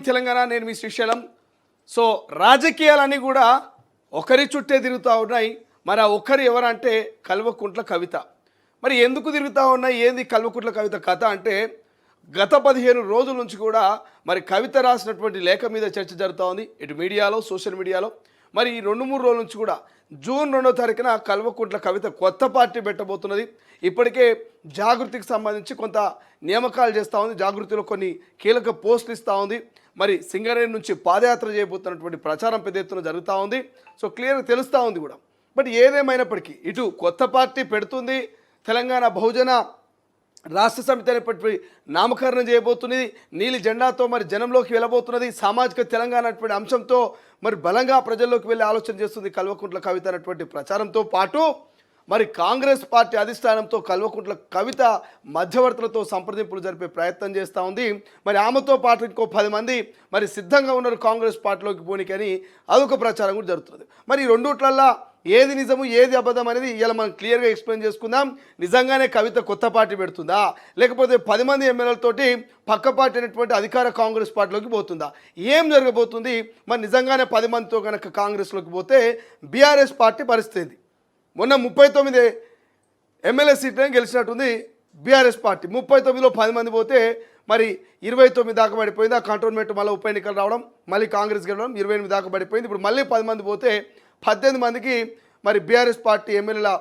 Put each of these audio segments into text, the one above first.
Morning Telangana. నేను మీ Srisailam. So రాజకీయాలన్నీ కూడా ఒకరి చుట్టే తిరుగుతూ ఉన్నాయి. మరి ఆ ఒకరు ఎవరంటే కల్వకుంట్ల కవిత. మరి ఎందుకు తిరుగుతూ ఉన్నాయి, ఏంది కల్వకుంట్ల కవిత కథ అంటే, గత 15 రోజుల నుంచి కూడా మరి కవిత రాసినటువంటి లేఖ మీద చర్చ జరుగుతూ ఉంది ఇటు మీడియాలో, సోషల్ మీడియాలో. మరి ఈ 2-3 రోజుల నుంచి కూడా జూన్ 2వ తారీఖున కల్వకుంట్ల కవిత కొత్త పార్టీ పెట్టబోతున్నది. ఇప్పటికే జాగృతికి సంబంధించి కొంత నియామకాలు చేస్తూ ఉంది. జాగృతిలో కొన్ని కీలక పోస్టులు ఇస్తూ ఉంది. మరి సింగరేణి నుంచి పాదయాత్ర చేయబోతున్నటువంటి ప్రచారం పెద్ద ఎత్తున జరుగుతూ ఉంది. సో క్లియర్గా తెలుస్తూ ఉంది కూడా. బట్ ఏదేమైనప్పటికీ ఇటు కొత్త పార్టీ పెడుతుంది, తెలంగాణ బహుజన రాష్ట్ర సమితి అనేటువంటి నామకరణం చేయబోతున్నది, నీలి జెండాతో మరి జనంలోకి వెళ్ళబోతున్నది, సామాజిక తెలంగాణ అనేటువంటి అంశంతో మరి బలంగా ప్రజల్లోకి వెళ్ళి ఆలోచన చేస్తుంది కల్వకుంట్ల కవిత అనేటువంటి ప్రచారంతో పాటు మరి కాంగ్రెస్ పార్టీ అధిష్టానంతో కల్వకుంట్ల కవిత మధ్యవర్తులతో సంప్రదింపులు జరిపే ప్రయత్నం చేస్తూ ఉంది. మరి ఆమెతో పాటు ఇంకో 10 మంది మరి సిద్ధంగా ఉన్నారు కాంగ్రెస్ పార్టీలోకి పోనీకని అదొక ప్రచారం కూడా జరుగుతుంది. మరి ఈ రెండుట్లల్లా ఏది నిజము ఏది అబద్ధం అనేది ఇలా మనం క్లియర్గా ఎక్స్ప్లెయిన్ చేసుకుందాం. నిజంగానే కవిత కొత్త పార్టీ పెడుతుందా, లేకపోతే 10 మంది ఎమ్మెల్యేలతోటి పక్క పార్టీ అనేటువంటి అధికార కాంగ్రెస్ పార్టీలోకి పోతుందా, ఏం జరగబోతుంది? మరి నిజంగానే 10 మందితో కనుక కాంగ్రెస్లోకి పోతే బీఆర్ఎస్ పార్టీ పరిస్థితి మొన్న 39 ఎమ్మెల్యే సీట్లను గెలిచినట్టుంది బీఆర్ఎస్ పార్టీ. 39లో 10 మంది పోతే మరి 29 దాకా పడిపోయింది. ఆ కంటోన్మెంట్ మళ్ళీ ఉప ఎన్నికలు రావడం, మళ్ళీ కాంగ్రెస్ గెలవడం 28 దాకా పడిపోయింది. ఇప్పుడు మళ్ళీ 10 మంది పోతే 18 మందికి మరి బీఆర్ఎస్ పార్టీ ఎమ్మెల్యేల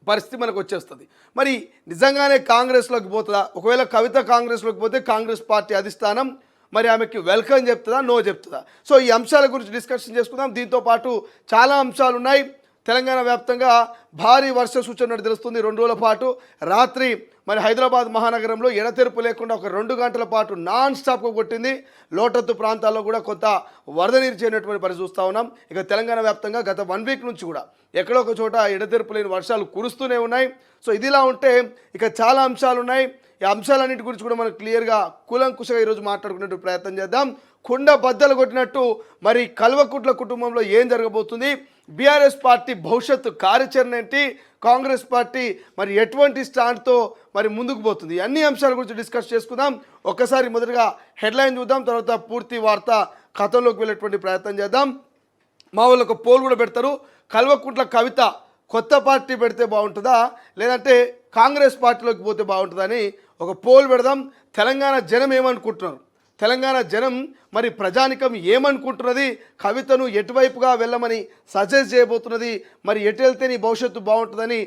పరిస్థితి మనకు వచ్చేస్తుంది. మరి నిజంగానే కాంగ్రెస్లోకి పోతుందా? ఒకవేళ కవిత కాంగ్రెస్లోకి పోతే కాంగ్రెస్ పార్టీ అధిష్టానం మరి ఆమెకి వెల్కమ్ చెప్తుందా, నో చెప్తుందా? సో ఈ అంశాల గురించి డిస్కషన్ చేసుకుందాం. దీంతోపాటు చాలా అంశాలు ఉన్నాయి. తెలంగాణ వ్యాప్తంగా భారీ వర్ష సూచన తెలుస్తుంది. 2 రోజుల పాటు రాత్రి మరి హైదరాబాద్ మహానగరంలో ఎడతెరుపు లేకుండా ఒక 2 గంటల పాటు నాన్ స్టాప్గా కొట్టింది. లోటత్తు ప్రాంతాల్లో కూడా కొంత వరద నీరు చేరినటువంటి పరిస్థితి చూస్తూ ఉన్నాం. ఇక తెలంగాణ వ్యాప్తంగా గత 1 వీక్ నుంచి కూడా ఎక్కడో ఒక చోట ఎడతెరుపు లేని వర్షాలు కురుస్తూనే ఉన్నాయి. సో ఇదిలా ఉంటే ఇక చాలా అంశాలు ఉన్నాయి. ఈ అంశాలన్నింటి గురించి కూడా మనం క్లియర్గా కూలంకుషగా ఈరోజు మాట్లాడుకునే ప్రయత్నం చేద్దాం. కుండ బద్దలు కొట్టినట్టు మరి కల్వకుంట్ల కుటుంబంలో ఏం జరగబోతుంది, బీఆర్ఎస్ పార్టీ భవిష్యత్తు కార్యాచరణ ఏంటి, కాంగ్రెస్ పార్టీ మరి ఎటువంటి స్టాండ్తో మరి ముందుకు పోతుంది, అన్ని అంశాల గురించి డిస్కస్ చేసుకుందాం. ఒక్కసారి మొదటగా హెడ్లైన్ చూద్దాం, తర్వాత పూర్తి వార్త కథంలోకి వెళ్ళేటువంటి ప్రయత్నం చేద్దాం. మా వాళ్ళు ఒక పోల్ కూడా పెడతారు, కల్వకుంట్ల కవిత కొత్త పార్టీ పెడితే బాగుంటుందా లేదంటే కాంగ్రెస్ పార్టీలోకి పోతే బాగుంటుందని ఒక పోల్ పెడదాం. తెలంగాణ జనం ఏమనుకుంటున్నారు, తెలంగాణ జనం మరి ప్రజానికం ఏమనుకుంటున్నది, కవితను ఎటువైపుగా వెళ్ళమని సజెస్ట్ చేయబోతున్నది, మరి ఎటు వెళ్తే నీ భవిష్యత్తు బాగుంటుందని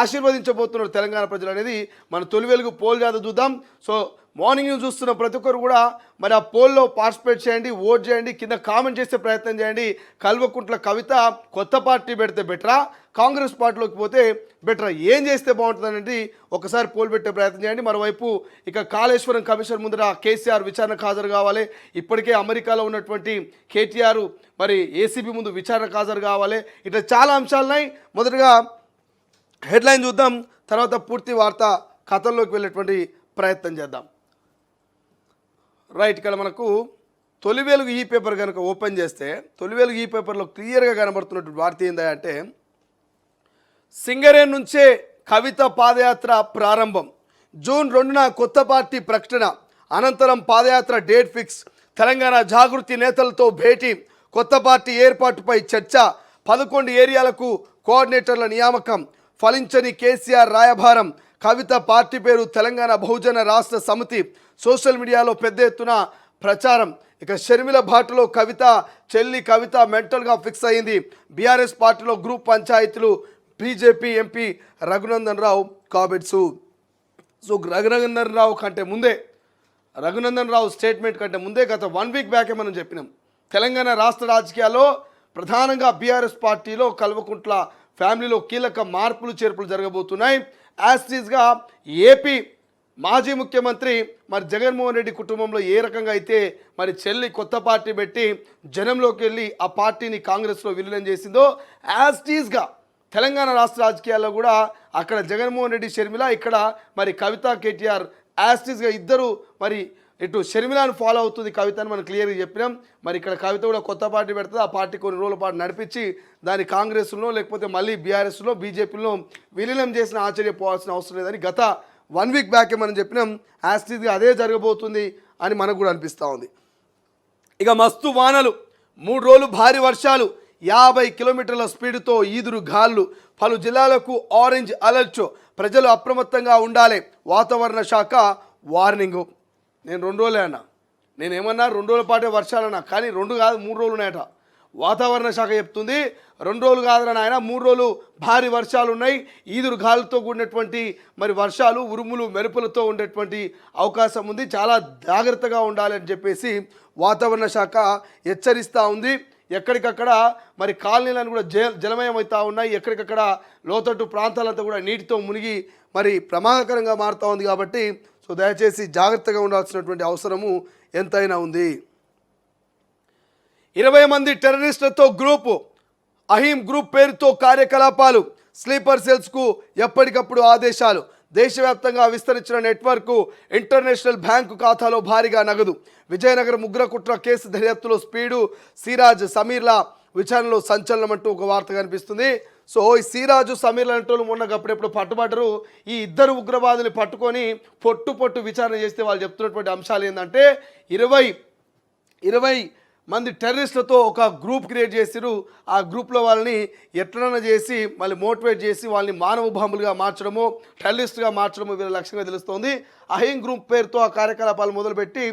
ఆశీర్వదించబోతున్నారు తెలంగాణ ప్రజలు అనేది మన తొలి వెలుగు పోల్ జాత చూద్దాం. సో మార్నింగ్ న్యూస్ చూస్తున్న ప్రతి ఒక్కరు కూడా మరి ఆ పోల్లో పార్టిసిపేట్ చేయండి, ఓట్ చేయండి, కింద కామెంట్ చేసే ప్రయత్నం చేయండి. కల్వకుంట్ల కవిత కొత్త పార్టీ పెడితే బెటరా, కాంగ్రెస్ పార్టీలోకి పోతే బెటరా, ఏం చేస్తే బాగుంటుంది అనేది ఒకసారి పోల్ పెట్టే ప్రయత్నం చేయండి. మరోవైపు ఇక కాళేశ్వరం కమిషన్ ముందర కేసీఆర్ విచారణకు హాజరు కావాలి. ఇప్పటికే అమెరికాలో ఉన్నటువంటి కేటీఆర్ మరి ఏసీబీ ముందు విచారణకు హాజరు కావాలి. ఇట్లా చాలా అంశాలున్నాయి. మొదటగా హెడ్లైన్ చూద్దాం, తర్వాత పూర్తి వార్త కథల్లోకి వెళ్ళేటువంటి ప్రయత్నం చేద్దాం. రైట్, ఇక్కడ మనకు తొలి వెలుగు ఈ పేపర్ కనుక ఓపెన్ చేస్తే తొలి వెలుగు ఈ పేపర్లో క్లియర్గా కనబడుతున్నటువంటి వార్త ఏంటంటే, సింగరేణి నుంచే కవిత పాదయాత్ర ప్రారంభం, జూన్ 2న కొత్త పార్టీ ప్రకటన, అనంతరం పాదయాత్ర డేట్ ఫిక్స్, తెలంగాణ జాగృతి నేతలతో భేటీ, కొత్త పార్టీ ఏర్పాటుపై చర్చ, 11 ఏరియాలకు కోఆర్డినేటర్ల నియామకం, ఫలించని కేసీఆర్ రాయభారం, కవిత పార్టీ పేరు తెలంగాణ బహుజన రాష్ట్ర సమితి, సోషల్ మీడియాలో పెద్ద ఎత్తున ప్రచారం. ఇక షర్మిల బాటలో కవిత, చెల్లి కవిత మెంటల్గా ఫిక్స్ అయింది. బీఆర్ఎస్ పార్టీలో గ్రూప్ పంచాయతీలు, BJP MP Raghunandan Rao comments. So Raghunandan Rao కంటే ముందే, రఘునందన్ రావు స్టేట్మెంట్ కంటే ముందే గత 1 వీక్ బ్యాకే మనం చెప్పినాం, తెలంగాణ రాష్ట్ర రాజకీయాల్లో ప్రధానంగా బీఆర్ఎస్ పార్టీలో కల్వకుంట్ల ఫ్యామిలీలో కీలక మార్పులు చేర్పులు జరగబోతున్నాయి. యాస్టీస్గా ఏపీ మాజీ ముఖ్యమంత్రి మరి జగన్మోహన్ రెడ్డి కుటుంబంలో ఏ రకంగా అయితే మరి చెల్లి కొత్త పార్టీ పెట్టి జనంలోకి వెళ్ళి ఆ పార్టీని కాంగ్రెస్లో విలీనం చేసిందో, యాస్టీస్గా తెలంగాణ రాష్ట్ర రాజకీయాల్లో కూడా అక్కడ జగన్మోహన్ రెడ్డి షర్మిల, ఇక్కడ మరి కవిత కేటీఆర్ యాస్టీస్గా ఇద్దరు మరి ఇటు షర్మిలాను ఫాలో అవుతుంది కవిత అని మనం క్లియర్గా చెప్పినాం. మరి ఇక్కడ కవిత కూడా కొత్త పార్టీ పెడుతుంది, ఆ పార్టీ కొన్ని రోజుల పాటు నడిపించి దాన్ని కాంగ్రెస్లో లేకపోతే మళ్ళీ బీఆర్ఎస్లో బీజేపీలో విలీనం చేసిన ఆశ్చర్యపోవాల్సిన అవసరం లేదని గత 1 వీక్ బ్యాకే మనం చెప్పినాం. యాస్టీస్గా అదే జరగబోతుంది అని మనకు కూడా అనిపిస్తూ ఉంది. ఇక మస్తు వానలు, 3 రోజులు భారీ వర్షాలు, 50 కిలోమీటర్ల స్పీడ్తో ఈదురు గాళ్ళు, పలు జిల్లాలకు ఆరెంజ్ అలర్ట్, ప్రజలు అప్రమత్తంగా ఉండాలి, వాతావరణ శాఖ వార్నింగు. నేను 2 రోజులే అన్నా, నేనేమన్నా 2 రోజుల పాటే వర్షాలన్నా, కానీ 2 కాదు 3 రోజులు ఉన్నాయట. వాతావరణ శాఖ చెప్తుంది 2 రోజులు కాదని ఆయన 3 రోజులు భారీ వర్షాలు ఉన్నాయి, ఈదురు గాలులతో కూడినటువంటి మరి వర్షాలు, ఉరుములు మెరుపులతో ఉండేటువంటి అవకాశం ఉంది, చాలా జాగ్రత్తగా ఉండాలి అని చెప్పేసి వాతావరణ శాఖ హెచ్చరిస్తూ ఉంది. ఎక్కడికక్కడ మరి కాలనీలను కూడా జలమయం అవుతూ ఉన్నాయి, ఎక్కడికక్కడ లోతట్టు ప్రాంతాలంతా కూడా నీటితో మునిగి మరి ప్రమాదకరంగా మారుతూ ఉంది. కాబట్టి సో దయచేసి జాగ్రత్తగా ఉండాల్సినటువంటి అవసరము ఎంతైనా ఉంది. 20 మంది టెర్రరిస్టులతో గ్రూపు, అహీం గ్రూప్ పేరుతో కార్యకలాపాలు, స్లీపర్ సెల్స్కు ఎప్పటికప్పుడు ఆదేశాలు, దేశవ్యాప్తంగా విస్తరించిన నెట్వర్క్, ఇంటర్నేషనల్ బ్యాంకు ఖాతాలో భారీగా నగదు, విజయనగరం ఉగ్ర కుట్ర కేసు దర్యాప్తులో స్పీడు, సిరాజ్ సమీర్ల విచారణలో సంచలనం అంటూ ఒక వార్త కనిపిస్తుంది. సో ఈ సిరాజు సమీర్ల అంటూ మొన్న అప్పుడెప్పుడు పట్టుబడ్డరు. ఈ ఇద్దరు ఉగ్రవాదులు పట్టుకొని పొట్టు విచారణ చేస్తే వాళ్ళు చెప్తున్నటువంటి అంశాలు ఏంటంటే 20 మంది టెర్రరిస్టులతో ఒక గ్రూప్ క్రియేట్ చేసిరు. ఆ గ్రూప్లో వాళ్ళని ఎట్లన్నా చేసి మళ్ళీ మోటివేట్ చేసి వాళ్ళని మానవ బాంబులుగా మార్చడము, టెర్రరిస్టుగా మార్చడము వీళ్ళ లక్ష్యంగా తెలుస్తోంది. అహీం గ్రూప్ పేరుతో ఆ కార్యకలాపాలు మొదలుపెట్టి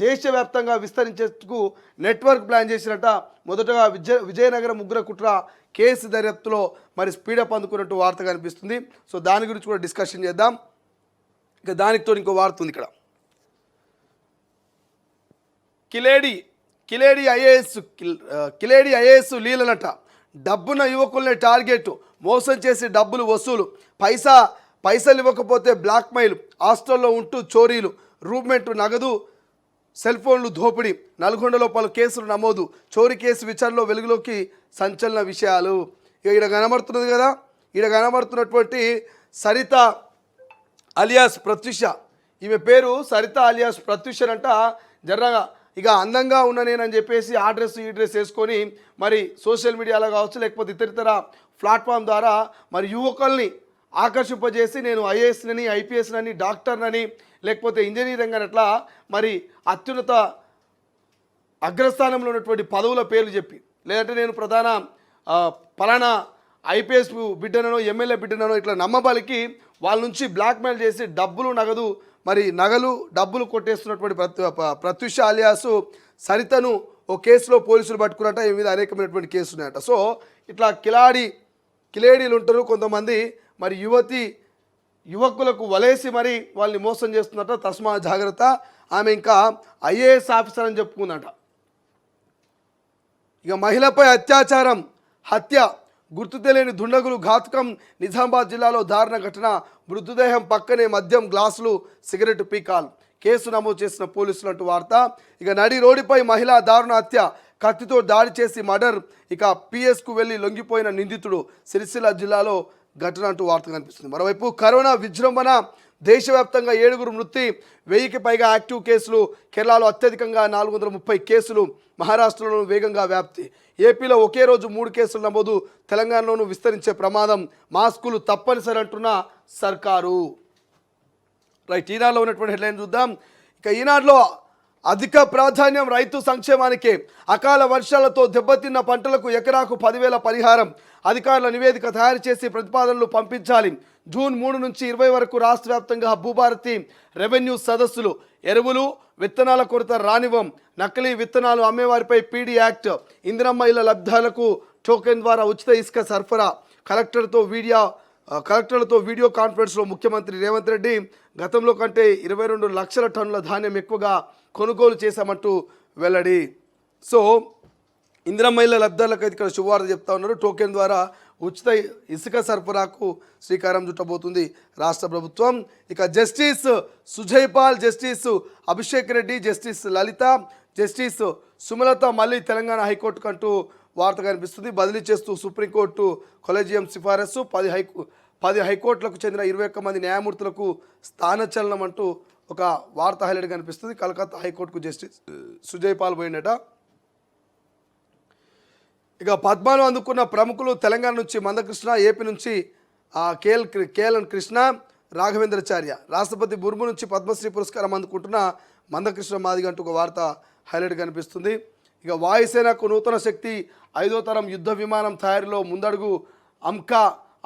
దేశవ్యాప్తంగా విస్తరించేందుకు నెట్వర్క్ ప్లాన్ చేసినట్ట. మొదటగా విజయనగరం ఉగ్ర కుట్ర కేసు దర్యాప్తులో మరి స్పీడప్ అందుకున్నట్టు వార్త కనిపిస్తుంది. సో దాని గురించి కూడా డిస్కషన్ చేద్దాం. ఇక దానితో ఇంకో వార్త ఉంది ఇక్కడ. కిలేడి ఐఏఎస్ లీలనట, డబ్బున యువకుల్ని టార్గెట్, మోసం చేసి డబ్బులు వసూలు, పైసలు ఇవ్వకపోతే బ్లాక్మెయిల్, హాస్టల్లో ఉంటూ చోరీలు, రూమ్మెంట్ నగదు సెల్ ఫోన్లు దోపిడీ, నల్గొండలో పలు కేసులు నమోదు, చోరీ కేసు విచారణలో వెలుగులోకి సంచలన విషయాలు. ఈడ కనబడుతున్నది కదా, ఈడ కనబడుతున్నటువంటి సరిత అలియాస్ ప్రత్యూష, ఈమె పేరు సరిత అలియాస్ ప్రత్యూష అంట. జర్రగా ఇక అందంగా ఉన్న నేనని చెప్పేసి ఈ డ్రెస్ వేసుకొని మరి సోషల్ మీడియాలో కావచ్చు లేకపోతే ఇతరితర ప్లాట్ఫామ్ ద్వారా మరి యువకుల్ని ఆకర్షింపజేసి నేను ఐఏఎస్నని, ఐపీఎస్నని, డాక్టర్నని లేకపోతే ఇంజనీరింగ్ అని అట్లా మరి అత్యున్నత అగ్రస్థానంలో ఉన్నటువంటి పదవుల పేర్లు చెప్పి, లేదంటే నేను ప్రధాన పలానా ఐపీఎస్ బిడ్డనో ఎమ్మెల్యే బిడ్డనో ఇట్లా నమ్మబలికి వాళ్ళ నుంచి బ్లాక్మెయిల్ చేసి డబ్బులు కొట్టేస్తున్నటువంటి ప్రత్యూష అలియాసు సరితను ఓ కేసులో పోలీసులు పట్టుకున్నట్ట. ఈ మీద అనేకమైనటువంటి కేసులు ఉన్నాయట. సో ఇట్లా కిలేడీలు ఉంటారు కొంతమంది, మరి యువకులకు వలేసి మరి వాళ్ళని మోసం చేస్తున్నట్ట. తస్మా జాగ్రత్త. ఆమె ఇంకా ఐఏఎస్ ఆఫీసర్ అని చెప్పుకుందట. ఇక మహిళపై అత్యాచారం, హత్య, గుర్తు తెలియని దుండగులు ఘాతుకం, నిజామాబాద్ జిల్లాలో దారుణ ఘటన, మృతదేహం పక్కనే మద్యం గ్లాసులు, సిగరెట్ పీకాల్, కేసు నమోదు చేసిన పోలీసులు అంటూ వార్త. ఇక నడి రోడ్డుపై మహిళా దారుణ హత్య, కత్తితో దాడి చేసి మర్డర్, ఇక పిఎస్కు వెళ్ళి లొంగిపోయిన నిందితుడు, సిరిసిల్ల జిల్లాలో ఘటన అంటూ వార్త కనిపిస్తుంది. మరోవైపు కరోనా విజృంభణ, దేశవ్యాప్తంగా 7 మృతి, 1000కి పైగా యాక్టివ్ కేసులు, కేరళలో అత్యధికంగా 430 కేసులు, మహారాష్ట్రలో వేగంగా వ్యాప్తి, ఏపీలో ఒకే రోజు 3 కేసులు నమోదు, తెలంగాణలోనూ విస్తరించే ప్రమాదం, మాస్కులు తప్పనిసరి అంటున్న సర్కారు. రైట్, ఈనాడులో ఉన్నటువంటి హెడ్లైన్ చూద్దాం. ఇక ఈనాడులో అధిక ప్రాధాన్యం రైతు సంక్షేమానికే, అకాల వర్షాలతో దెబ్బతిన్న పంటలకు ఎకరాకు 10,000 పరిహారం, అధికారుల నివేదిక తయారు చేసి ప్రతిపాదనలు పంపించాలి. జూన్ 3 నుంచి 20 వరకు రాష్ట్ర వ్యాప్తంగా భూభారతి రెవెన్యూ సదస్సులు, ఎరువులు విత్తనాల కొరత రానివ్వం, నకిలీ విత్తనాలు అమ్మేవారిపై పీడీ యాక్ట్, ఇందిరమ్మ ఇళ్ల లబ్ధాలకు టోకెన్ ద్వారా ఉచిత ఇసుక సరఫరా, కలెక్టర్లతో వీడియో కాన్ఫరెన్స్లో ముఖ్యమంత్రి రేవంత్ రెడ్డి, గతంలో కంటే 22 లక్షల టన్నుల ధాన్యం ఎక్కువగా కొనుగోలు చేశామంటూ వెల్లడి. సో ఇందిరమ్మ ఇళ్ల లబ్ధాలకు ఇక్కడ శుభవార్త చెప్తా ఉన్నారు. టోకెన్ ద్వారా ఉచిత ఇసుక సరఫరాకు శ్రీకారం చుట్టబోతుంది రాష్ట్ర ప్రభుత్వం. ఇక justice Sujay Paul, justice Abhishek Reddy, justice Lalitha, justice Sumalatha మళ్ళీ తెలంగాణ హైకోర్టుకు అంటూ వార్త కనిపిస్తుంది. బదిలీ చేస్తూ సుప్రీంకోర్టు కొలెజియం సిఫారసు, 10 హైకోర్టులకు చెందిన 21 మంది న్యాయమూర్తులకు స్థానచలనం అంటూ ఒక వార్త హైలైట్ కనిపిస్తుంది. కలకత్తా హైకోర్టుకు జస్టిస్ సుజయ్ పాల్ పోయినట. ఇక పద్మాలు అందుకున్న ప్రముఖులు తెలంగాణ నుంచి మందకృష్ణ, ఏపీ నుంచి కేఎల్ఎన్ కృష్ణ, రాఘవేంద్రచార్య, రాష్ట్రపతి ముర్ము నుంచి పద్మశ్రీ పురస్కారం అందుకుంటున్న మందకృష్ణ మాదిగ అంటూ ఒక వార్త హైలైట్ కనిపిస్తుంది. ఇక వాయుసేనకు నూతన శక్తి 5వ తరం యుద్ధ విమానం తయారీలో ముందడుగు.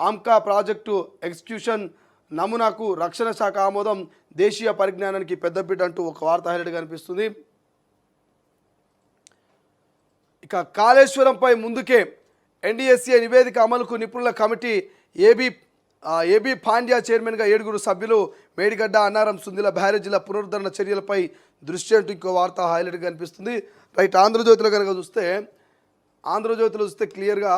ఆమ్కా ప్రాజెక్టు ఎగ్జిక్యూషన్ నమూనాకు రక్షణ శాఖ ఆమోదం. దేశీయ పరిజ్ఞానానికి పెద్దపీట అంటూ ఒక వార్త హైలైట్గా కనిపిస్తుంది. ఇక కాళేశ్వరంపై ముందుకే ఎన్డీఎస్ఏ నివేదిక అమలుకు నిపుణుల కమిటీ. ఏబీ పాండ్యా చైర్మన్గా 7 సభ్యులు. మేడిగడ్డ అన్నారం సుందిల బ్యారేజీల పునరుద్ధరణ చర్యలపై దృష్టి అంటూ ఇంకో వార్త హైలైట్గా కనిపిస్తుంది. రైట్, ఆంధ్రజ్యోతిలో కనుక చూస్తే క్లియర్గా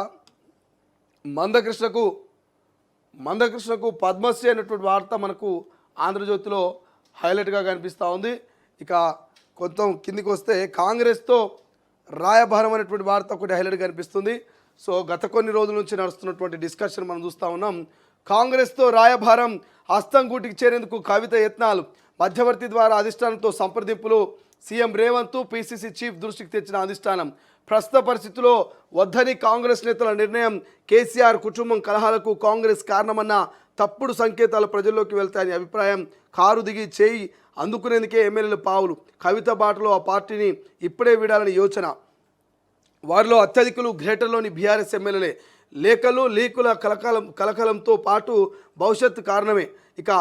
మందకృష్ణకు పద్మశ్రీ అనేటువంటి వార్త మనకు ఆంధ్రజ్యోతిలో హైలైట్గా కనిపిస్తూ ఉంది. ఇక కొంత కిందికి వస్తే కాంగ్రెస్తో రాయబారం అనేటువంటి వార్త ఒకటి హైలైట్గా కనిపిస్తుంది. సో గత కొన్ని రోజుల నుంచి నడుస్తున్నటువంటి డిస్కషన్ మనం చూస్తూ ఉన్నాం. కాంగ్రెస్తో రాయబారం, హస్తం గూటికి చేరేందుకు కవిత యత్నాలు, మధ్యవర్తి ద్వారా అధిష్టానంతో సంప్రదింపులు. సీఎం రేవంత్ పీసీసీ చీఫ్ దృష్టికి తెచ్చిన అధిష్టానం. ప్రస్తుత పరిస్థితుల్లో వద్దని కాంగ్రెస్ నేతల నిర్ణయం. కేసీఆర్ కుటుంబం కలహాలకు కాంగ్రెస్ కారణమన్న తప్పుడు సంకేతాలు ప్రజల్లోకి వెళ్తాయని అభిప్రాయం. కారు దిగి చేయి అందుకునేందుకే ఎమ్మెల్యేలు పావులు. కవిత బాటలో ఆ పార్టీని ఇప్పుడే వీడాలని యోచన. వారిలో అత్యధికులు గ్రేటర్లోని బీఆర్ఎస్ ఎమ్మెల్యేలే. లీకుల కలకలంతో పాటు భవిష్యత్తు కారణమే. ఇక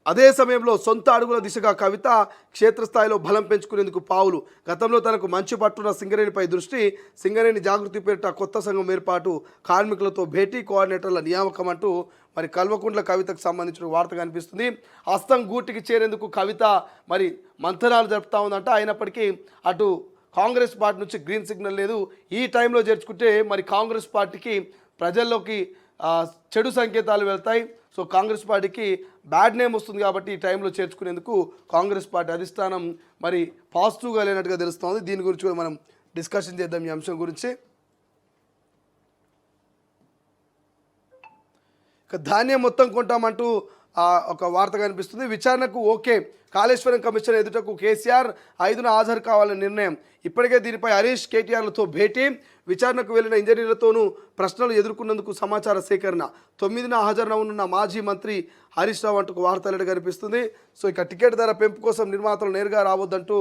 అదే సమయంలో సొంత అడుగుల దిశగా కవిత క్షేత్రస్థాయిలో బలం పెంచుకునేందుకు పావులు. గతంలో తనకు మంచి పట్టున్న సింగరేణిపై దృష్టి. సింగరేణి జాగృతి పేరిట కొత్త సంఘం ఏర్పాటు, కార్మికులతో భేటీ, కోఆర్డినేటర్ల నియామకం అంటూ మరి కల్వకుంట్ల కవితకు సంబంధించిన వార్త కనిపిస్తుంది. హస్తం గూటికి చేరేందుకు కవిత మరి మంథనాలు జరుపుతూ ఉందంట. అయినప్పటికీ అటు కాంగ్రెస్ పార్టీ నుంచి గ్రీన్ సిగ్నల్ లేదు. ఈ టైంలో చేర్చుకుంటే మరి కాంగ్రెస్ పార్టీకి ప్రజల్లోకి చెడు సంకేతాలు వెళ్తాయి. సో కాంగ్రెస్ పార్టీకి బ్యాడ్ నేమ్ వస్తుంది. కాబట్టి ఈ టైంలో చేర్చుకునేందుకు కాంగ్రెస్ పార్టీ అధిష్టానం మరి పాజిటివ్గా లేనట్టుగా తెలుస్తుంది. దీని గురించి కూడా మనం డిస్కషన్ చేద్దాం ఈ అంశం గురించి. ఇక ధాన్యం మొత్తం కొంటామంటూ ఒక వార్త కనిపిస్తుంది. విచారణకు ఓకే, కాళేశ్వరం కమిషన్ ఎదుటకు కేసీఆర్ 5న హాజరు కావాలని నిర్ణయం. ఇప్పటికే దీనిపై హరీష్ కేటీఆర్లతో భేటీ. విచారణకు వెళ్లిన ఇంజనీర్లతోనూ ప్రశ్నలు ఎదుర్కొన్నందుకు సమాచార సేకరణ. 9న హాజరవనున్న మాజీ మంత్రి హరీష్ రావు అంటూ వార్త హైలైట్ కనిపిస్తుంది. సో ఇక టికెట్ ధర పెంపు కోసం నిర్మాతలు నేరుగా రావద్దంటూ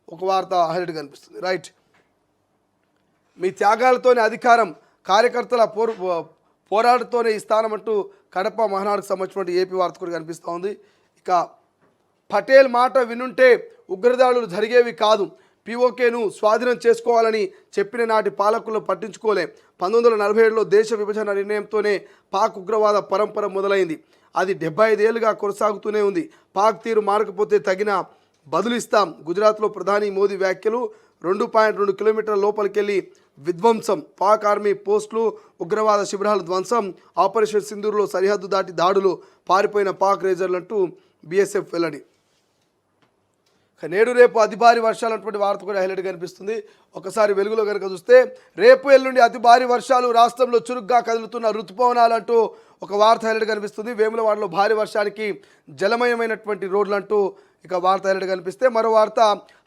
ఒక వార్త హైలైట్ కనిపిస్తుంది. రైట్, మీ త్యాగాలతోనే అధికారం, కార్యకర్తల పోరాటతోనే ఈ స్థానం అంటూ కడప మహానాడుకు సంబంధించినటువంటి ఏపీ వార్త కూడా కనిపిస్తూ ఉంది. ఇక పటేల్ మాట వినుంటే ఉగ్రదాడులు జరిగేవి కాదు. పీఓకేను స్వాధీనం చేసుకోవాలని చెప్పిన నాటి పాలకులు పట్టించుకోలే. 1947లో దేశ విభజన నిర్ణయంతోనే పాక్ ఉగ్రవాద పరంపర మొదలైంది. అది 75 ఏళ్ళుగా కొనసాగుతూనే ఉంది. పాక్ తీరు మారకపోతే తగిన బదులిస్తాం. గుజరాత్లో ప్రధాని మోదీ వ్యాఖ్యలు. 2.2 కిలోమీటర్ల లోపలికెళ్ళి విధ్వంసం, పాక్ ఆర్మీ పోస్టులు, ఉగ్రవాద శిబిరాలు ధ్వంసం, ఆపరేషన్ సింధూర్లో సరిహద్దు దాటి దాడులు, పారిపోయిన పాక్ రేంజర్లంటూ బీఎస్ఎఫ్ వెల్లడి. నేడు రేపు అతి భారీ వర్షాలు అన్నటువంటి వార్త కూడా హైలైట్ కనిపిస్తుంది. ఒకసారి వెలుగులో కనుక చూస్తే రేపు ఎల్లుండి అతి భారీ వర్షాలు, రాష్ట్రంలో చురుగ్గా కదులుతున్న ఋతుపవనాలు అంటూ ఒక వార్త హైలైట్ కనిపిస్తుంది. వేములవాడలో భారీ వర్షానికి జలమయమైనటువంటి రోడ్లు అంటూ ఇక వార్త హైలైట్ కనిపిస్తే, మరో వార్త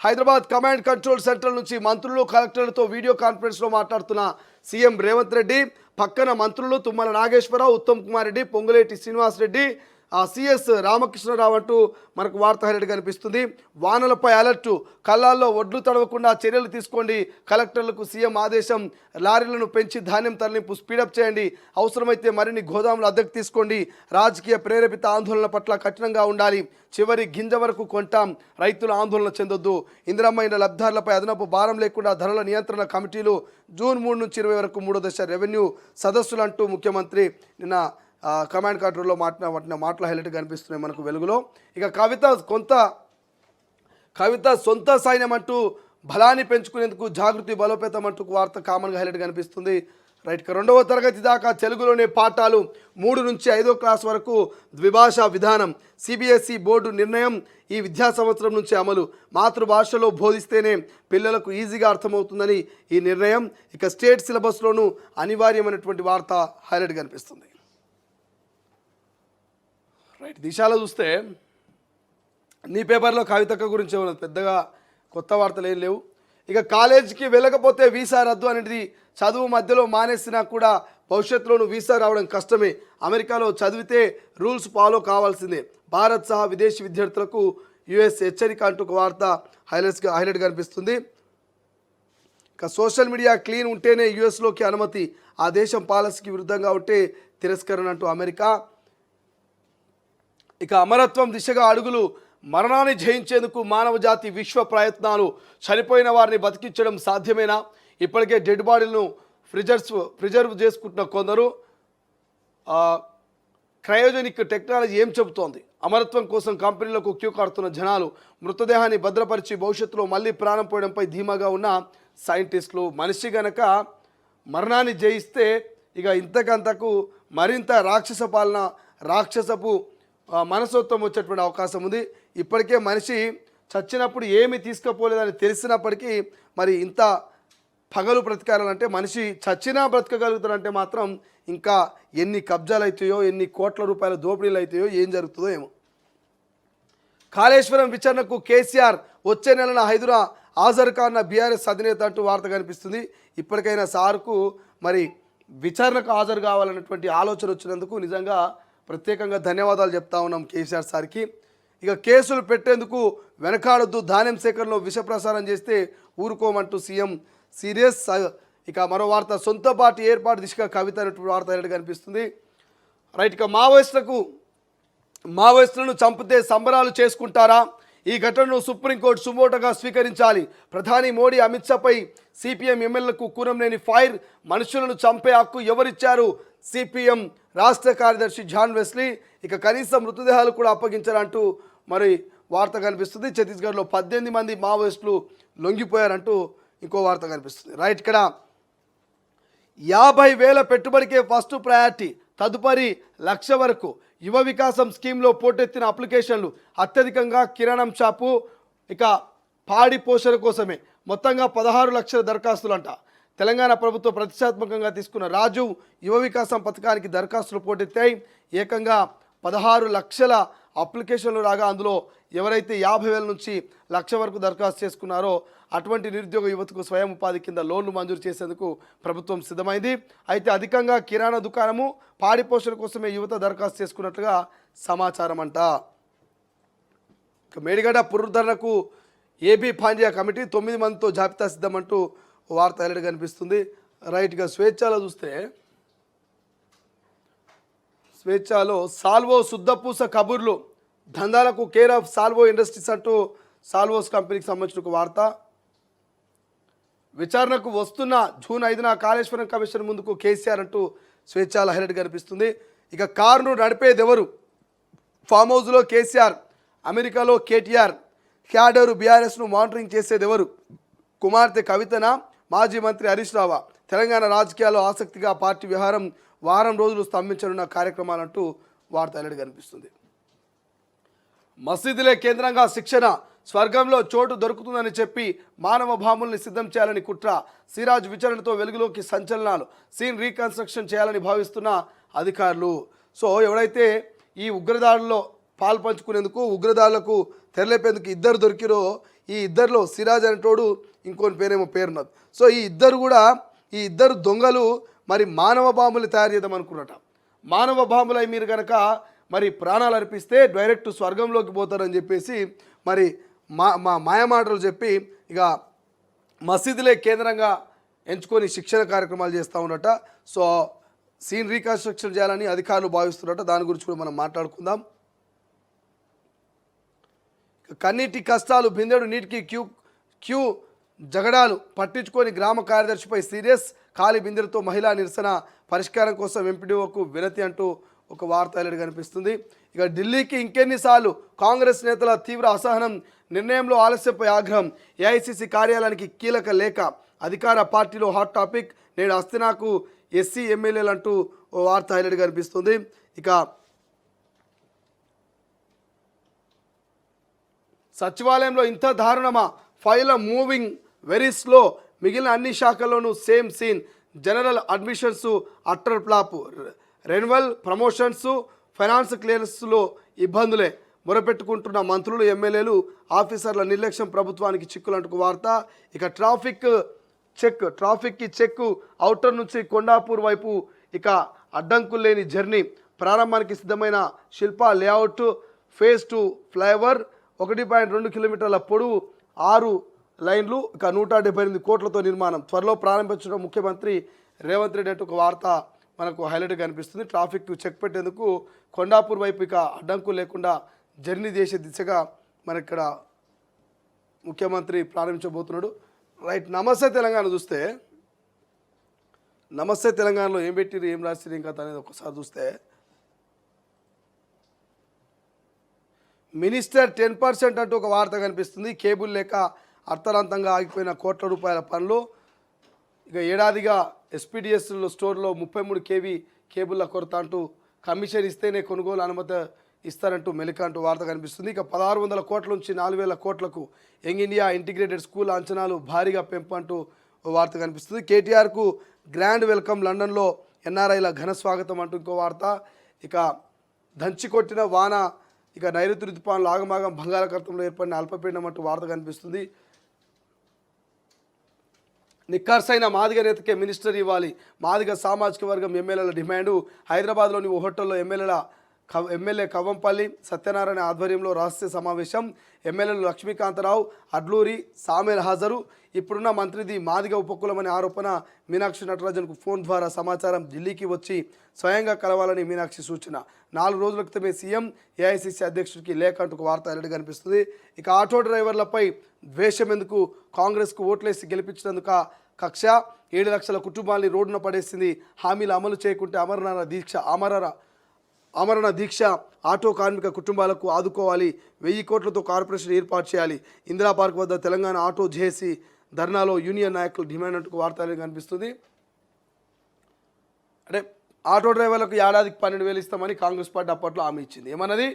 హైదరాబాద్ కమాండ్ కంట్రోల్ సెంటర్ నుంచి మంత్రులు కలెక్టర్లతో వీడియో కాన్ఫరెన్స్లో మాట్లాడుతున్న సీఎం రేవంత్ రెడ్డి. పక్కన మంత్రులు తుమ్మల నాగేశ్వరరావు, ఉత్తమ్ కుమార్ రెడ్డి, పొంగులేటి శ్రీనివాస్ రెడ్డి, సిఎస్ రామకృష్ణరావు అంటూ మనకు వార్త హైలైట్ కనిపిస్తుంది. వానలపై అలర్టు, కళ్ళాల్లో ఒడ్లు తడవకుండా చర్యలు తీసుకోండి. కలెక్టర్లకు సీఎం ఆదేశం. లారీలను పెంచి ధాన్యం తరలింపు స్పీడప్ చేయండి. అవసరమైతే మరిన్ని గోదాములు అద్దెకు తీసుకోండి. రాజకీయ ప్రేరేపిత ఆందోళన పట్ల కఠినంగా ఉండాలి. చివరి గింజ వరకు కొంటాం. రైతులు ఆందోళన చెందొద్దు. ఇందిరమ్మ ఇండ్ల లబ్ధారులపై అదనపు భారం లేకుండా ధరల నియంత్రణ కమిటీలు. జూన్ 3 నుంచి 20 వరకు 3వ దశ రెవెన్యూ సదస్సులు అంటూ ముఖ్యమంత్రి నిన్న కమాండ్ కంట్రోల్లో మాటలు హైలైట్ కనిపిస్తున్నాయి మనకు వెలుగులో. ఇక కవిత సొంత సైన్యం అంటూ బలాన్ని పెంచుకునేందుకు జాగృతి బలోపేతం అంటూ వార్త కామన్గా హైలైట్ కనిపిస్తుంది. రైట్, 2వ తరగతి దాకా తెలుగులోనే పాఠాలు, 3 నుంచి 5వ క్లాస్ వరకు ద్విభాషా విధానం. సిబిఎస్ఈ బోర్డు నిర్ణయం ఈ విద్యా సంవత్సరం నుంచి అమలు. మాతృభాషలో బోధిస్తేనే పిల్లలకు ఈజీగా అర్థమవుతుందని ఈ నిర్ణయం. ఇక స్టేట్ సిలబస్లోనూ అనివార్యమైనటువంటి వార్త హైలైట్ కనిపిస్తుంది. రైట్, దిశలో చూస్తే నీ పేపర్లో కవితక్క గురించి ఏమన్నది, పెద్దగా కొత్త వార్తలు ఏం లేవు. ఇక కాలేజీకి వెళ్ళకపోతే వీసా రద్దు అనేది చదువు మధ్యలో మానేసినా కూడా భవిష్యత్తులోనూ వీసా రావడం కష్టమే. అమెరికాలో చదివితే రూల్స్ ఫాలో కావాల్సిందే. భారత్ సహా విదేశీ విద్యార్థులకు యుఎస్ హెచ్చరిక అంటూ ఒక వార్త హైలైట్ కనిపిస్తుంది. ఇక సోషల్ మీడియా క్లీన్ ఉంటేనే యుఎస్లోకి అనుమతి, ఆ దేశం పాలసీకి విరుద్ధంగా ఉంటే తిరస్కరణ అంటూ అమెరికా. ఇక అమరత్వం దిశగా అడుగులు, మరణాన్ని జయించేందుకు మానవ జాతి విశ్వ ప్రయత్నాలు, చనిపోయిన వారిని బతికించడం సాధ్యమేనా, ఇప్పటికే డెడ్ బాడీలను ప్రిజర్వ్ చేసుకుంటున్న కొందరు, క్రయోజెనిక్ టెక్నాలజీ ఏం చెబుతోంది, అమరత్వం కోసం కంపెనీలకు క్యూ కడుతున్న జనాలు, మృతదేహాన్ని భద్రపరిచి భవిష్యత్తులో మళ్ళీ ప్రాణం పోయడంపై ధీమాగా ఉన్న సైంటిస్టులు. మనిషి గనక మరణాన్ని జయిస్తే ఇక ఇంతకంతకు మరింత రాక్షస పాలన, రాక్షసపు మనస్తత్వం వచ్చేటువంటి అవకాశం ఉంది. ఇప్పటికే మనిషి చచ్చినప్పుడు ఏమీ తీసుకుపోలేదని తెలిసినప్పటికీ మరి ఇంత పగలు బ్రతకాలంటే, అంటే మనిషి చచ్చినా బ్రతకగలుగుతారంటే మాత్రం ఇంకా ఎన్ని కబ్జాలు అవుతాయో, ఎన్ని కోట్ల రూపాయల దోపిడీలు అవుతాయో, ఏం జరుగుతుందో ఏమో. కాళేశ్వరం విచారణకు కేసీఆర్ వచ్చే నెలన హాజరు కాన్న బీఆర్ఎస్ అధినేత అంటూ వార్త కనిపిస్తుంది. ఇప్పటికైనా సార్కు మరి విచారణకు హాజరు కావాలన్నటువంటి ఆలోచన వచ్చినందుకు నిజంగా ప్రత్యేకంగా ధన్యవాదాలు చెప్తా ఉన్నాం కేసీఆర్ సార్కి. ఇక కేసులు పెట్టేందుకు వెనకాడొద్దు, ధాన్యం సేకరణలో విష ప్రసారం చేస్తే ఊరుకోమంటూ సీఎం సీరియస్. ఇక మరో వార్త, సొంత పార్టీ ఏర్పాటు దిశగా కవిత అనేటువంటి వార్త అనేది కనిపిస్తుంది. రైట్. ఇక మావోయిస్టులను చంపితే సంబరాలు చేసుకుంటారా, ఈ ఘటనను సుప్రీంకోర్టు సుమోటోగా స్వీకరించాలి, ప్రధాని మోడీ అమిత్ షాపై సిపిఎం ఎమ్మెల్యేలకు కూరంనేని ఫైర్, మనుషులను చంపే హక్కు ఎవరిచ్చారు, సిపిఎం రాష్ట్ర కార్యదర్శి జాన్ వెస్లీ. ఇక కనీసం మృతదేహాలు కూడా అప్పగించారంటూ మరి వార్త కనిపిస్తుంది. ఛత్తీస్గఢ్లో 18 మంది మావోయిస్టులు లొంగిపోయారంటూ ఇంకో వార్త కనిపిస్తుంది. రైట్. ఇక్కడ 50,000 పెట్టుబడికే ఫస్ట్ ప్రయారిటీ, తదుపరి 1,00,000 వరకు. యువ వికాసం స్కీమ్లో పోటెత్తిన అప్లికేషన్లు, అత్యధికంగా కిరాణం షాపు, ఇక పాడి పోషణ కోసమే మొత్తంగా 16 లక్షల దరఖాస్తులు అంట. తెలంగాణ ప్రభుత్వం ప్రతిష్టాత్మకంగా తీసుకున్న రాజీవ్ యువ వికాసం పథకానికి దరఖాస్తులు పోటెత్తాయి. ఏకంగా 16 లక్షల అప్లికేషన్లు రాగా అందులో ఎవరైతే 50,000 నుంచి 1,00,000 వరకు దరఖాస్తు చేసుకున్నారో అటువంటి నిరుద్యోగ యువతకు స్వయం ఉపాధి కింద లోన్లు మంజూరు చేసేందుకు ప్రభుత్వం సిద్ధమైంది. అయితే అధికంగా కిరాణా దుకాణము, పాడి పోషణ కోసమే యువత దరఖాస్తు చేసుకున్నట్లుగా సమాచారం అంట. మేడిగడ్డ పునరుద్ధరణకు ఏబీ పాండ్యా కమిటీ 9 మందితో జాబితా సిద్ధమంటూ వార్త ఎల్లడి కనిపిస్తుంది. రైట్గా స్వేచ్ఛలో చూస్తే, స్వేచ్ఛలో సాల్వో శుద్ధపూస కబుర్లు, దందాలకు కేర్ ఆఫ్ సాల్వో ఇండస్ట్రీస్ అంటూ సాల్వోస్ కంపెనీకి సంబంధించిన ఒక వార్త. విచారణకు వస్తున్న జూన్ 5న కాళేశ్వరం కమిషన్ ముందుకు కేసీఆర్ అంటూ స్వేచ్ఛలో హైలైట్ కనిపిస్తుంది. ఇక కారును నడిపేదెవరు, ఫామ్ హౌస్లో కేసీఆర్, అమెరికాలో కేటీఆర్, క్యాడరు బీఆర్ఎస్ను మానిటరింగ్ చేసేదెవరు, కుమార్తె కవితన, మాజీ మంత్రి హరీష్ రావా, తెలంగాణ రాజకీయాల్లో ఆసక్తిగా పార్టీ వ్యవహారం, వారం రోజులు స్తంభించనున్న కార్యక్రమాలంటూ వార్త హైలైట్ కనిపిస్తుంది. మసీదులే కేంద్రంగా శిక్షణ, స్వర్గంలో చోటు దొరుకుతుందని చెప్పి మానవ భాముల్ని సిద్ధం చేయాలని కుట్ర, సిరాజ్ విచారణతో వెలుగులోకి సంచలనాలు, సీన్ రీకన్స్ట్రక్షన్ చేయాలని భావిస్తున్న అధికారులు. సో ఎవరైతే ఈ ఉగ్రదాడుల్లో పాల్పంచుకునేందుకు, ఉగ్రదాడులకు తెరలేపేందుకు ఇద్దరు దొరికిరో, ఈ ఇద్దరిలో సిరాజ్ అనేటోడు, ఇంకొని పేరున్నది. సో ఈ ఇద్దరు దొంగలు మరి మానవ బాంబులు తయారు చేద్దాం అనుకున్నట. మానవ బాంబులై మీరు కనుక మరి ప్రాణాలు అర్పిస్తే డైరెక్ట్ స్వర్గంలోకి పోతారని చెప్పేసి మరి మాయమాటలు చెప్పి ఇక మసీదులే కేంద్రంగా ఎంచుకొని శిక్షణ కార్యక్రమాలు చేస్తూ ఉన్నట. సో సీన్ రీకన్స్ట్రక్షన్ చేయాలని అధికారులు భావిస్తున్నట. దాని గురించి కూడా మనం మాట్లాడుకుందాం. కన్నీటి కష్టాలు, బిందెడు నీటికి క్యూ జగడాలు, పట్టించుకొని గ్రామ కార్యదర్శిపై సీరియస్, ఖాళీ బిందెలతో మహిళా నిరసన, పరిష్కారం కోసం ఎంపీడీఓకు వినతి అంటూ ఒక వార్త హైలైట్ కనిపిస్తుంది. ఇక ఢిల్లీకి ఇంకెన్నిసార్లు, కాంగ్రెస్ నేతల తీవ్ర అసహనం, నిర్ణయంలో ఆలస్యంపై ఆగ్రహం, ఏఐసీసీ కార్యాలయానికి కీలక లేఖ, అధికార పార్టీలో హాట్ టాపిక్, నేడు అస్తినాకు ఎస్సీ ఎమ్మెల్యేలు అంటూ ఓ వార్త హైలైట్ కనిపిస్తుంది. ఇక సచివాలయంలో ఇంత దారుణమా, ఫైల్ మూవింగ్ వెరీ స్లో, మిగిలిన అన్ని శాఖల్లోనూ same scene, general admissions utter flop, renewal, promotions, finance క్లియరెన్స్లో ఇబ్బందులే, మొరపెట్టుకుంటున్న మంత్రులు, ఎమ్మెల్యేలు, ఆఫీసర్ల నిర్లక్ష్యం ప్రభుత్వానికి చిక్కులంటూ వార్త. ఇక ట్రాఫిక్కి చెక్, ఔటర్ నుంచి కొండాపూర్ వైపు ఇక అడ్డంకులు లేని జర్నీ, ప్రారంభానికి సిద్ధమైన శిల్ప లేఅవుట్, ఫేజ్ 2 ఫ్లైఓవర్, 1.2 కిలోమీటర్ల పొడవు, 6 లైన్లు ఇక 178 కోట్లతో నిర్మాణం త్వరలో ప్రారంభించడం ముఖ్యమంత్రి రేవంత్ రెడ్డి అంటూ ఒక వార్త మనకు హైలైట్గా కనిపిస్తుంది. ట్రాఫిక్ చెక్ పెట్టేందుకు కొండాపూర్ వైపు ఇక అడ్డంకు లేకుండా జర్నీ చేసే దిశగా మన ఇక్కడ ముఖ్యమంత్రి ప్రారంభించబోతున్నాడు. రైట్. నమస్తే తెలంగాణ చూస్తే నమస్తే తెలంగాణలో ఏం పెట్టిరు ఏం రాసిరు ఇంకా అనేది ఒకసారి చూస్తే మినిస్టర్ 10% అంటూ ఒక వార్త కనిపిస్తుంది. కేబుల్ లేక అర్థరాంతంగా ఆగిపోయిన కోట్ల రూపాయల పనులు ఇక ఏడాదిగా ఎస్పీడిఎస్ స్టోర్లో 33 kV కేబుల్ల కొరత అంటూ కమిషన్ ఇస్తేనే కొనుగోలు అనుమతి ఇస్తారంటూ మెలిక అంటూ వార్త కనిపిస్తుంది. ఇక 1600 కోట్ల నుంచి 4000 కోట్లకు యంగ్ ఇండియా ఇంటిగ్రేటెడ్ స్కూల్ అంచనాలు భారీగా పెంపు అంటూ వార్త కనిపిస్తుంది. కేటీఆర్కు గ్రాండ్ వెల్కమ్ లండన్లో ఎన్ఆర్ఐల ఘన స్వాగతం అంటూ ఇంకో వార్త. ఇక దంచి కొట్టిన వాన ఇక నైరుతి రుతుపానులు ఆగమాగం బంగాళాఖాతంలో ఏర్పడిన అల్పపీడనం అంటూ వార్త కనిపిస్తుంది. నిక్కర్సైన మాదిగ నేతకే మినిస్టర్ ఇవ్వాలి, మాదిగ సామాజిక వర్గం ఎమ్మెల్యేల డిమాండు. హైదరాబాద్లోని ఓ హోటల్లో ఎమ్మెల్యే కవ్వంపల్లి సత్యనారాయణ ఆధ్వర్యంలో రహస్య సమావేశం. ఎమ్మెల్యేలు లక్ష్మీకాంతరావు, అడ్లూరి, సామేల్ హాజరు. ఇప్పుడున్న మంత్రిది మాదిగ ఉపకులమనే ఆరోపణ. మీనాక్షి నటరాజన్కు ఫోన్ ద్వారా సమాచారం. ఢిల్లీకి వచ్చి స్వయంగా కలవాలని మీనాక్షి సూచన. 4 రోజుల క్రితమే సీఎం ఏఐసీసీ అధ్యక్షుడికి లేఖ అంటూ వార్త ఎల్లడి కనిపిస్తుంది. ఇక ఆటో డ్రైవర్లపై ద్వేషం ఎందుకు, కాంగ్రెస్కు ఓట్లేసి గెలిపించినందుక కక్ష. 7 లక్షల కుటుంబాలని రోడ్డున పడేసింది. హామీలు అమలు చేయకుంటే ఆమరణ దీక్ష. ఆటో కార్మిక కుటుంబాలకు ఆదుకోవాలి. 1000 కోట్లతో కార్పొరేషన్ ఏర్పాటు చేయాలి. ఇందిరా పార్క్ వద్ద తెలంగాణ ఆటో జేఏసీ ధర్నాలో యూనియన్ నాయకులు డిమాండ్ అంటూ వార్తలు కనిపిస్తుంది. అంటే ఆటో డ్రైవర్లకు ఏడాదికి 12,000 ఇస్తామని కాంగ్రెస్ పార్టీ అప్పట్లో హామీ ఇచ్చింది. ఏమన్నది,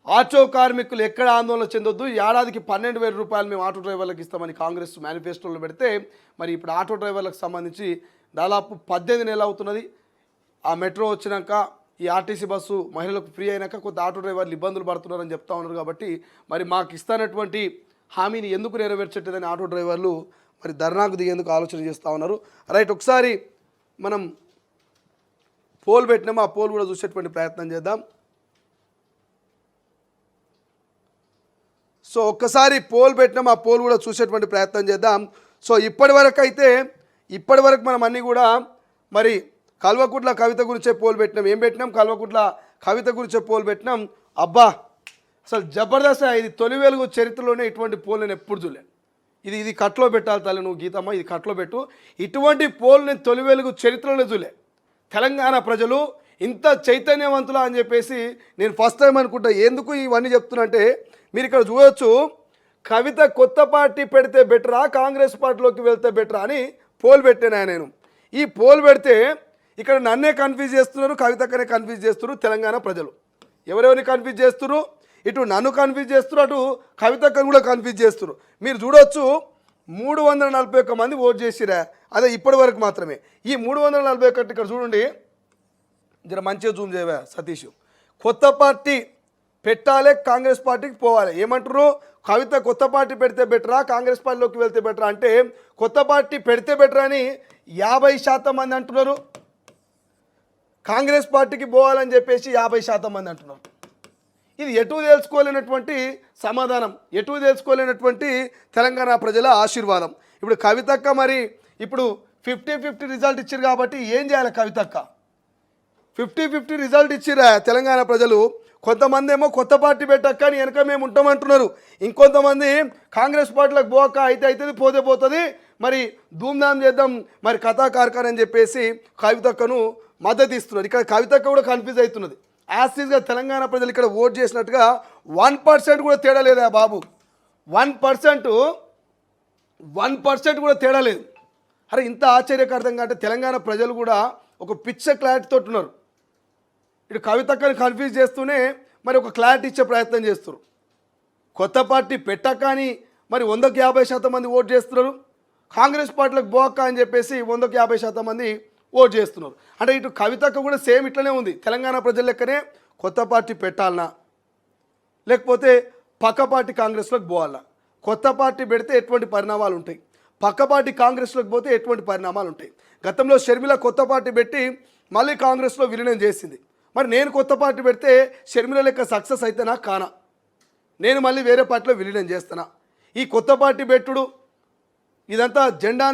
ఆటో కార్మికులు ఎక్కడ ఆందోళన చెందొద్దు, ఏడాదికి 12,000 రూపాయలు మేము ఆటో డ్రైవర్లకు ఇస్తామని కాంగ్రెస్ మేనిఫెస్టోలో పెడితే మరి ఇప్పుడు ఆటో డ్రైవర్లకు సంబంధించి దాదాపు 18 నెలలు అవుతున్నది. ఆ మెట్రో వచ్చినాక ఈ ఆర్టీసీ బస్సు మహిళలకు ఫ్రీ అయినాక కొంత ఆటో డ్రైవర్లు ఇబ్బందులు పడుతున్నారని చెప్తా ఉన్నారు. కాబట్టి మరి మాకు ఇస్తున్నటువంటి హామీని ఎందుకు నెరవేర్చట్లేదని ఆటో డ్రైవర్లు మరి ధర్నాకు దిగేందుకు ఆలోచన చేస్తూ ఉన్నారు. రైట్. ఒకసారి మనం పోల్ పెట్టినాము, ఆ పోల్ కూడా చూసేటువంటి ప్రయత్నం చేద్దాం. సో ఒక్కసారి పోల్ పెట్టినాము, ఆ పోల్ కూడా చూసేటువంటి ప్రయత్నం చేద్దాం. సో ఇప్పటి వరకు మనం అన్నీ కూడా మరి కల్వకుట్ల కవిత గురించే పోల్ పెట్టినాం. ఏం పెట్టినాం? కల్వకుట్ల కవిత గురించే పోల్ పెట్టినాం. అబ్బా అసలు జబర్దస్త్. ఇది తొలి వెలుగు చరిత్రలోనే ఇటువంటి పోల్ నేను ఎప్పుడు చూడలేను. ఇది కట్లో పెట్టాలి తల్లి, నువ్వు గీతమ్మ ఇది కట్లో పెట్టు. ఇటువంటి పోల్ నేను తొలి వెలుగు చరిత్రలోనే చూలే. తెలంగాణ ప్రజలు ఇంత చైతన్యవంతులా అని చెప్పేసి నేను ఫస్ట్ టైం అనుకుంటా. ఎందుకు ఇవన్నీ చెప్తున్నా అంటే మీరు ఇక్కడ చూడవచ్చు, కవిత కొత్త పార్టీ పెడితే బెటరా కాంగ్రెస్ పార్టీలోకి వెళ్తే బెటరా అని పోల్ పెట్టాను నేను. ఈ పోల్ పెడితే ఇక్కడ నన్నే కన్ఫ్యూజ్ చేస్తున్నారు, కవితక్కనే కన్ఫ్యూజ్ చేస్తున్నారు తెలంగాణ ప్రజలు. ఎవరెవరిని కన్ఫ్యూజ్ చేస్తున్నారు? ఇటు నన్ను కన్ఫ్యూజ్ చేస్తున్నారు, అటు కవితక్కను కూడా కన్ఫ్యూజ్ చేస్తున్నారు. మీరు చూడవచ్చు 341 మంది ఓట్ చేసిరా, అదే ఇప్పటి వరకు మాత్రమే. ఈ 341 ఇక్కడ చూడండి, జర మంచిగా జూమ్ చేయవా సతీష్. కొత్త పార్టీ పెట్టాలి, కాంగ్రెస్ పార్టీకి పోవాలి. ఏమంటారు? కవిత కొత్త పార్టీ పెడితే బెటరా కాంగ్రెస్ పార్టీలోకి వెళ్తే బెటరా అంటే కొత్త పార్టీ పెడితే బెటరా అని 50% మంది అంటున్నారు. కాంగ్రెస్ పార్టీకి పోవాలని చెప్పేసి 50% మంది అంటున్నారు. ఇది ఎటు తెలుసుకోలేనటువంటి సమాధానం, ఎటు తెలుసుకోలేనటువంటి తెలంగాణ ప్రజల ఆశీర్వాదం. ఇప్పుడు కవితక్క మరి ఇప్పుడు 50-50 రిజల్ట్ ఇచ్చారు కాబట్టి ఏం చేయాలి? కవితక్క 50-50 రిజల్ట్ ఇచ్చిరా తెలంగాణ ప్రజలు. కొంతమంది ఏమో కొత్త పార్టీ పెట్టక్క అని వెనక మేము ఉంటామంటున్నారు. ఇంకొంతమంది కాంగ్రెస్ పార్టీలకు పోక అయితే అవుతుంది, పోతే పోతుంది, మరి ధూమ్ధామ్ చేద్దాం మరి కథా కార్ఖాన అని చెప్పేసి కవితక్కను మద్దతు ఇస్తున్నారు. ఇక్కడ కవితక్క కూడా కన్ఫ్యూజ్ అవుతున్నది. యాస్టీస్గా తెలంగాణ ప్రజలు ఇక్కడ ఓట్ చేసినట్టుగా 1% కూడా తేడా లేదా బాబు? 1% కూడా తేడా లేదు. అరే ఇంత ఆశ్చర్యకరంగా అంటే తెలంగాణ ప్రజలు కూడా ఒక పిచ్చ క్లారిటీతో ఉన్నారు. ఇటు కవితక్కని కన్ఫ్యూజ్ చేస్తూనే మరి ఒక క్లారిటీ ఇచ్చే ప్రయత్నం చేస్తారు. కొత్త పార్టీ పెట్టక అని మరి 100కి 50% మంది ఓట్ చేస్తున్నారు. కాంగ్రెస్ పార్టీలకు పోక అని చెప్పేసి 100కి 50% మంది ఓట్ చేస్తున్నారు. అంటే ఇటు కవితక్క కూడా సేమ్ ఇట్లనే ఉంది. తెలంగాణ ప్రజల లెక్కనే కొత్త పార్టీ పెట్టాలనా లేకపోతే పక్క పార్టీ కాంగ్రెస్లోకి పోవాలనా? కొత్త పార్టీ పెడితే ఎటువంటి పరిణామాలు ఉంటాయి, పక్క పార్టీ కాంగ్రెస్లోకి పోతే ఎటువంటి పరిణామాలు ఉంటాయి? గతంలో షర్మిల కొత్త పార్టీ పెట్టి మళ్ళీ కాంగ్రెస్లో విలీనం చేసింది. మరి నేను కొత్త పార్టీ పెడితే షర్మిల లెక్క సక్సెస్ అయితేనా కానా? నేను మళ్ళీ వేరే పార్టీలో విలీనం చేస్తానా? ఈ కొత్త పార్టీ పెట్టుడు ఇదంతా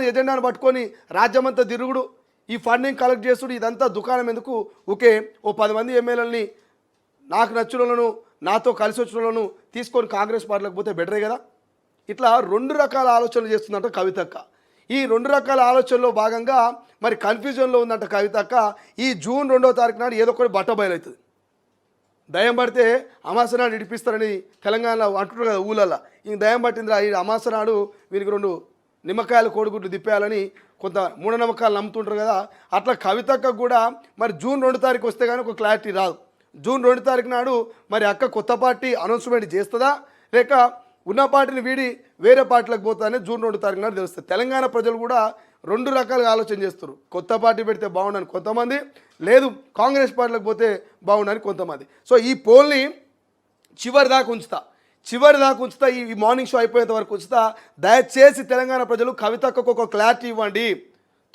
ఎజెండాను పట్టుకొని రాజ్యమంతా తిరుగుడు, ఈ ఫండింగ్ కలెక్ట్ చేసుడు, ఇదంతా దుకాణం ఎందుకు? ఓకే, ఓ 10 మంది ఎమ్మెల్యేలని నాకు నచ్చిన వాళ్ళను, నాతో కలిసి వచ్చిన వాళ్ళను తీసుకొని కాంగ్రెస్ పార్టీలోకి పోతే బెటరే కదా. ఇట్లా 2 రకాల ఆలోచనలు చేస్తుందంట కవితక్క. ఈ 2 రకాల ఆలోచనలో భాగంగా మరి కన్ఫ్యూజన్లో ఉందంట కవితక్క. ఈ జూన్ 2వ తారీఖు నాడు ఏదో ఒకటి బట్ట బయలవుతుంది. దయం పడితే అమాస నాడు ఇడిపిస్తారని తెలంగాణలో అంటున్నారు కదా ఊళ్ళల్లో. ఇంక దయం పట్టిందిరా, ఈ అమాస నాడు వీరికి 2 నిమ్మకాయలు కోడిగుడ్లు తిప్పేయాలని కొంత మూఢనమ్మకాలు నమ్ముతుంటారు కదా. అట్లా కవితక్క కూడా మరి జూన్ 2 తారీఖు వస్తే కానీ ఒక క్లారిటీ రాదు. జూన్ 2 తారీఖు నాడు మరి అక్క కొత్త పార్టీ అనౌన్స్మెంట్ చేస్తుందా, లేక ఉన్న పార్టీని వీడి వేరే పార్టీలకు పోతుందనే జూన్ 2 తారీఖు నాడు తెలుస్తుంది. తెలంగాణ ప్రజలు కూడా 2 రకాలుగా ఆలోచన చేస్తారు. కొత్త పార్టీ పెడితే బాగుండని కొంతమంది, లేదు కాంగ్రెస్ పార్టీలకు పోతే బాగుండని కొంతమంది. సో ఈ పోల్ని చివరి దాకా ఉంచుతా, ఈ మార్నింగ్ షో అయిపోయేంత వరకు ఉంచుతా. దయచేసి తెలంగాణ ప్రజలు కవితక్కకు ఒక క్లారిటీ ఇవ్వండి.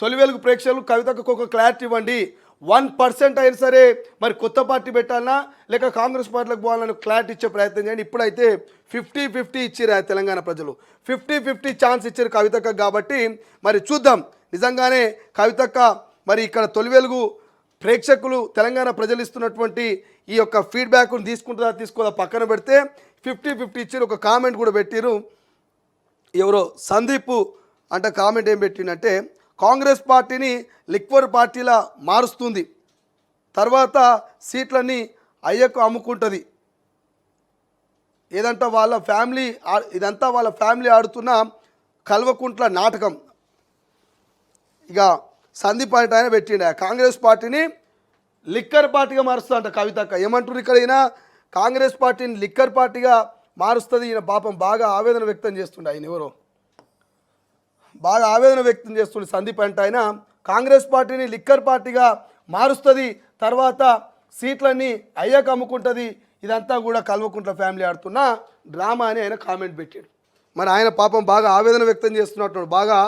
తొలి వెలుగు ప్రేక్షకులు కవితక్కకు ఒక క్లారిటీ ఇవ్వండి. 1% అయినా సరే మరి కొత్త పార్టీ పెట్టాలన్నా లేక కాంగ్రెస్ పార్టీలకు పోవాలని క్లారిటీ ఇచ్చే ప్రయత్నం చేయండి. ఇప్పుడైతే 50-50 ఇచ్చారు తెలంగాణ ప్రజలు, 50-50 ఛాన్స్ ఇచ్చారు కవితక్క. కాబట్టి మరి చూద్దాం నిజంగానే కవితక్క మరి ఇక్కడ తొలి వెలుగు ప్రేక్షకులు తెలంగాణ ప్రజలు ఇస్తున్నటువంటి ఈ యొక్క ఫీడ్బ్యాక్ను తీసుకోదా పక్కన పెడితే 50-50 ఇచ్చారు. ఒక కామెంట్ కూడా పెట్టారు ఎవరో సందీప్ అంటే. కామెంట్ ఏం పెట్టిందంటే, కాంగ్రెస్ పార్టీని లిక్వర్ పార్టీలా మారుస్తుంది, తర్వాత సీట్లన్నీ అయ్యకు అమ్ముకుంటుంది, ఇదంతా వాళ్ళ ఫ్యామిలీ ఆడుతున్న కల్వకుంట్ల నాటకం. ఇక సందీప్ అంటే ఆయన పెట్టిండ కాంగ్రెస్ పార్టీని లిక్కర్ పార్టీగా మారుస్తుంది అంట కవితక్క. ఏమంటారు ఇక్కడ? ఈయన కాంగ్రెస్ పార్టీని లిక్కర్ పార్టీగా మారుస్తుంది. ఈయన పాపం బాగా ఆవేదన వ్యక్తం చేస్తుండే. ఆయన ఎవరో బాగా ఆవేదన వ్యక్తం చేస్తుండే సందీప్ అంటే ఆయన. కాంగ్రెస్ పార్టీని లిక్కర్ పార్టీగా మారుస్తుంది, తర్వాత సీట్లన్నీ అయ్యాక అమ్ముకుంటుంది, ఇదంతా కూడా కల్వకుంట్ల ఫ్యామిలీ ఆడుతున్న డ్రామా అని ఆయన కామెంట్ పెట్టాడు. మరి ఆయన పాపం బాగా ఆవేదన వ్యక్తం చేస్తున్నట్టు, బాగా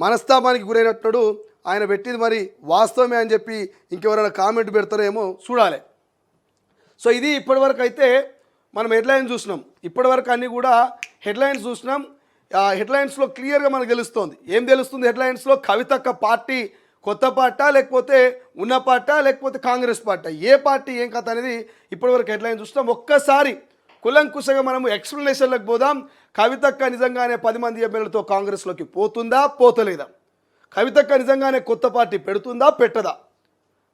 మనస్తాపానికి గురైనట్టు ఆయన పెట్టింది మరి వాస్తవమే అని చెప్పి ఇంకెవరైనా కామెంట్ పెడతారేమో చూడాలి. సో ఇది ఇప్పటివరకు అయితే మనం హెడ్లైన్స్ చూసినాం. ఇప్పటివరకు అన్నీ కూడా హెడ్లైన్స్ చూసినాం. హెడ్లైన్స్లో క్లియర్గా మనకు తెలుస్తుంది. ఏం తెలుస్తుంది హెడ్లైన్స్లో? కవితక్క పార్టీ కొత్త పార్టీ లేకపోతే ఉన్న పార్టీ లేకపోతే కాంగ్రెస్ పార్టీ, ఏ పార్టీ ఏం కథ అనేది ఇప్పటివరకు హెడ్లైన్ చూస్తాం. ఒక్కసారి కులంకుశగా మనము ఎక్స్ప్లెనేషన్లకు పోదాం. కవితక్క నిజంగానే 10 మంది ఎమ్మెల్యేలతో కాంగ్రెస్లోకి పోతుందా పోతలేదా? కవితక్క నిజంగానే కొత్త పార్టీ పెడుతుందా పెట్టదా?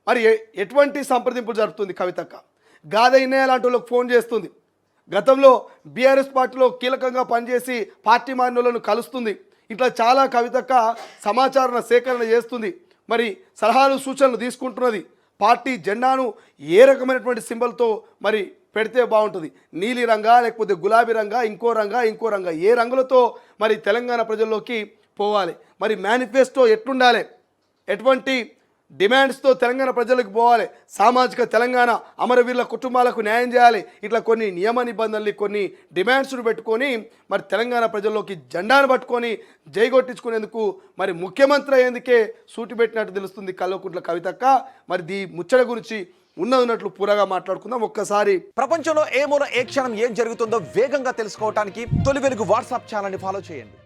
మరి ఎటువంటి సంప్రదింపులు జరుపుతుంది కవితక్క? గాథ ఇన్నయ్య లాంటి వాళ్ళకి ఫోన్ చేస్తుంది. గతంలో బీఆర్ఎస్ పార్టీలో కీలకంగా పనిచేసి పార్టీ మారినోళ్ళను కలుస్తుంది. ఇట్లా చాలా కవితక్క సమాచార సేకరణ చేస్తుంది. మరి సలహాలు సూచనలు తీసుకుంటున్నది. పార్టీ జెండాను ఏ రకమైనటువంటి సింబల్తో మరి పెడితే బాగుంటుంది, నీలి రంగా లేకపోతే గులాబీ రంగా ఇంకో రంగా ఏ రంగులతో మరి తెలంగాణ ప్రజల్లోకి పోవాలి, మరి మేనిఫెస్టో ఎట్లుండాలి, ఎటువంటి డిమాండ్స్తో తెలంగాణ ప్రజలకు పోవాలి, సామాజిక తెలంగాణ అమరవీరుల కుటుంబాలకు న్యాయం చేయాలి, ఇట్లా కొన్ని నియమ నిబంధనలు కొన్ని డిమాండ్స్ను పెట్టుకొని మరి తెలంగాణ ప్రజల్లోకి జెండాను పట్టుకొని జైగొట్టించుకునేందుకు మరి ముఖ్యమంత్రి అయ్యేందుకే సూటి పెట్టినట్టు తెలుస్తుంది కల్వకుంట్ల కవితక్క. మరి దీ ముచ్చట గురించి ఉన్నట్లు పూరగా మాట్లాడుకుందాం. ఒక్కసారి ప్రపంచంలో ఏ మూల ఏ క్షణం ఏం జరుగుతుందో వేగంగా తెలుసుకోవడానికి తొలి వెలుగు వాట్సాప్ ఛానల్ని ఫాలో చేయండి.